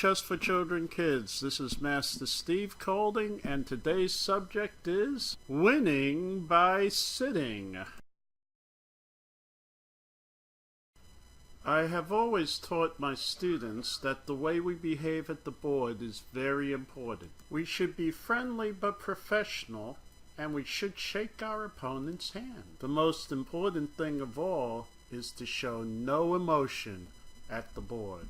Chess for Children Kids. This is Master Steve Colding, and today's subject is winning by sitting. I have always taught my students that the way we behave at the board is very important. We should be friendly but professional, and we should shake our opponent's hand. The most important thing of all is to show no emotion at the board.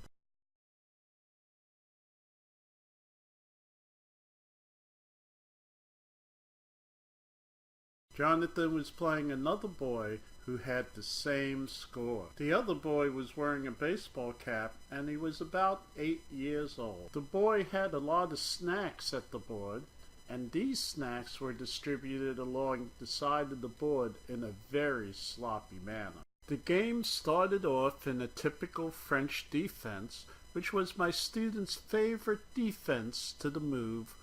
Jonathan was playing another boy who had the same score. The other boy was wearing a baseball cap and he was about 8 years old. The boy had a lot of snacks at the board, and these snacks were distributed along the side of the board in a very sloppy manner. The game started off in a typical French defense, which was my student's favorite defense to the move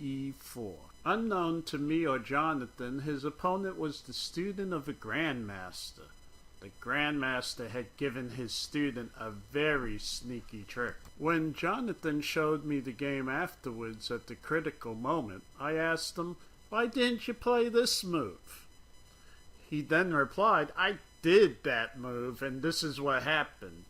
e4. Unknown to me or Jonathan, his opponent was the student of a grandmaster. The grandmaster had given his student a very sneaky trick. When Jonathan showed me the game afterwards at the critical moment, I asked him, "Why didn't you play this move?" He then replied, "I did that move, and this is what happened."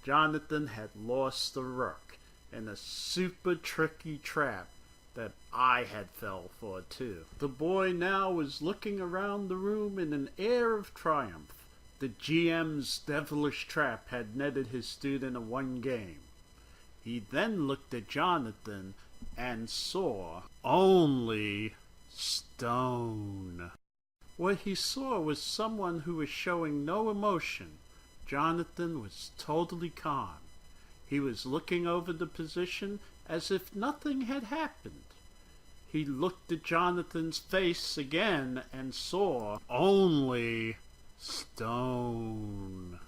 Jonathan had lost the rook in a super tricky trap that I had fell for too. The boy now was looking around the room in an air of triumph. The GM's devilish trap had netted his student a 1 game. He then looked at Jonathan and saw only stone. What he saw was someone who was showing no emotion. Jonathan was totally calm. He was looking over the position as if nothing had happened. He looked at Jonathan's face again and saw only stone.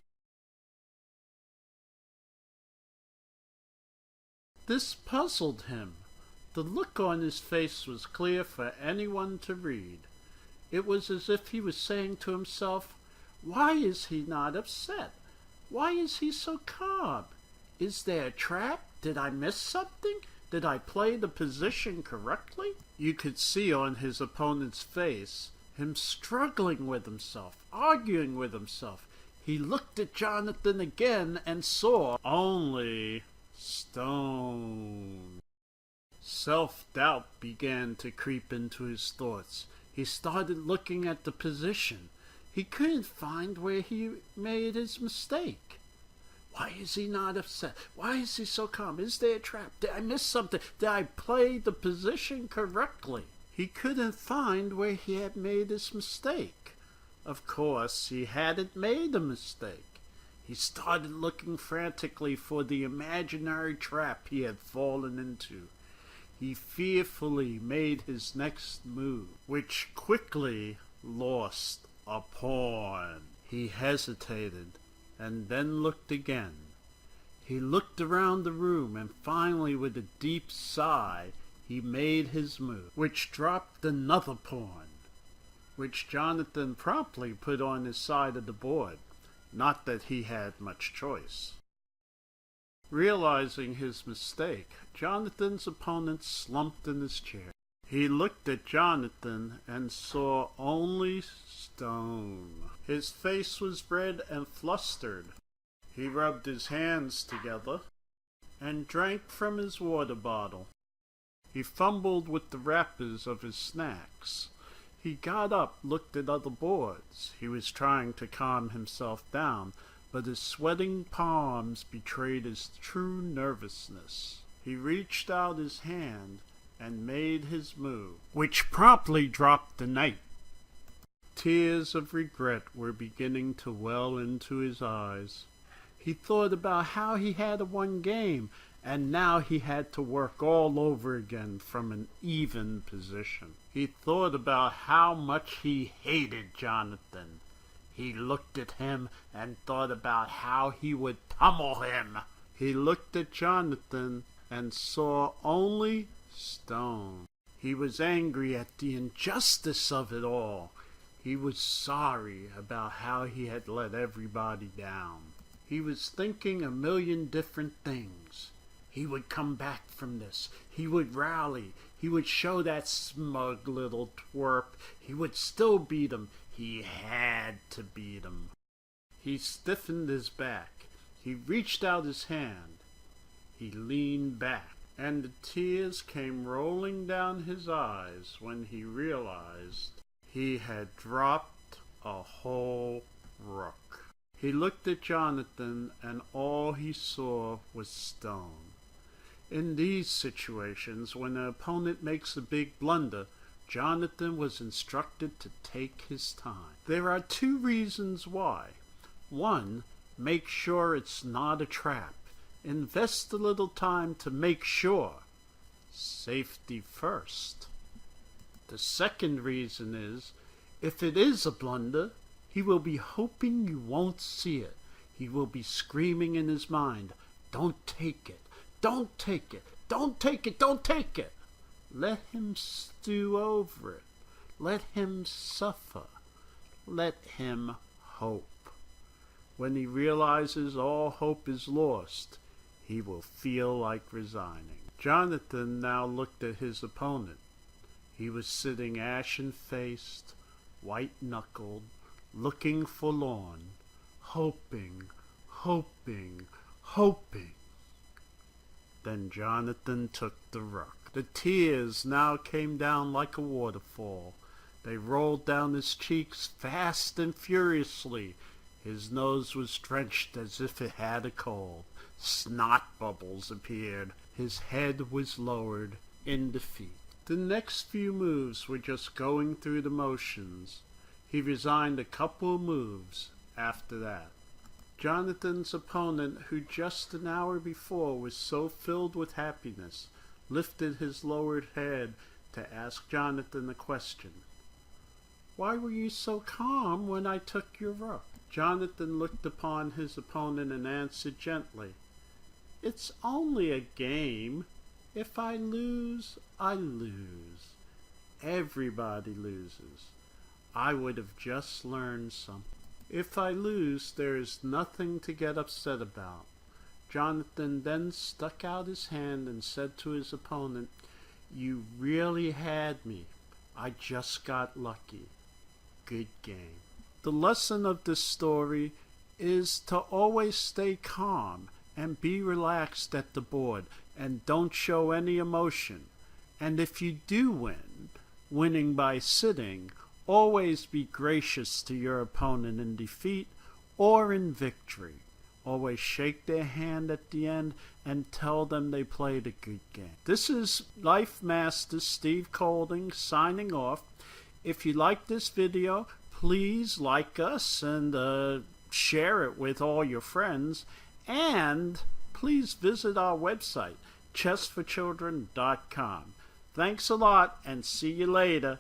This puzzled him. The look on his face was clear for anyone to read. It was as if he was saying to himself, "Why is he not upset? Why is he so calm? Is there a trap? Did I miss something? Did I play the position correctly?" You could see on his opponent's face him struggling with himself, arguing with himself. He looked at Jonathan again and saw only stone. Self-doubt began to creep into his thoughts. He started looking at the position. He couldn't find where he made his mistake. Why is he not upset? Why is he so calm? Is there a trap? Did I miss something? Did I play the position correctly? He couldn't find where he had made his mistake. Of course, he hadn't made a mistake. He started looking frantically for the imaginary trap he had fallen into. He fearfully made his next move, which quickly lost a pawn. He hesitated and then looked again. He looked around the room, and finally, with a deep sigh, he made his move, which dropped another pawn, which Jonathan promptly put on his side of the board. Not that he had much choice. Realizing his mistake, Jonathan's opponent slumped in his chair. He looked at Jonathan and saw only stone. His face was red and flustered. He rubbed his hands together and drank from his water bottle. He fumbled with the wrappers of his snacks. He got up, looked at other boards. He was trying to calm himself down, but his sweating palms betrayed his true nervousness. He reached out his hand and made his move, which promptly dropped the knight. Tears of regret were beginning to well into his eyes. He thought about how he had won game, and now he had to work all over again from an even position. He thought about how much he hated Jonathan. He looked at him and thought about how he would pummel him. He looked at Jonathan and saw only stone. He was angry at the injustice of it all. He was sorry about how he had let everybody down. He was thinking a million different things. he would come back from this. He would rally. He would show that smug little twerp. He would still beat him. He had to beat him. He stiffened his back. He reached out his hand. He leaned back, and the tears came rolling down his eyes when he realized he had dropped a whole rook. He looked at Jonathan, and all he saw was stone. In these situations, when an opponent makes a big blunder, Jonathan was instructed to take his time. There are 2 reasons why. 1, make sure it's not a trap. Invest a little time to make sure. Safety first. The second reason is, if it is a blunder, he will be hoping you won't see it. He will be screaming in his mind, "Don't take it. Don't take it. Don't take it. Don't take it." Let him stew over it. Let him suffer. Let him hope. When he realizes all hope is lost, he will feel like resigning. Jonathan now looked at his opponent. He was sitting ashen-faced, white-knuckled, looking forlorn, hoping. Then Jonathan took the rook. The tears now came down like a waterfall. They rolled down his cheeks fast and furiously. His nose was drenched as if it had a cold. Snot bubbles appeared. His head was lowered in defeat. The next few moves were just going through the motions. He resigned a couple of moves after that. Jonathan's opponent, who just an hour before was so filled with happiness, lifted his lowered head to ask Jonathan a question. "Why were you so calm when I took your rook?" Jonathan looked upon his opponent and answered gently, "It's only a game. If I lose, I lose. Everybody loses. I would have just learned something. If I lose, there is nothing to get upset about." Jonathan then stuck out his hand and said to his opponent, "You really had me. I just got lucky. Good game." The lesson of this story is to always stay calm and be relaxed at the board and don't show any emotion. And if you do win, winning by sitting, always be gracious to your opponent in defeat or in victory. Always shake their hand at the end and tell them they played a good game. This is Life Master Steve Colding signing off. If you like this video, please like us and share it with all your friends. And please visit our website, chessforchildren.com. Thanks a lot and see you later.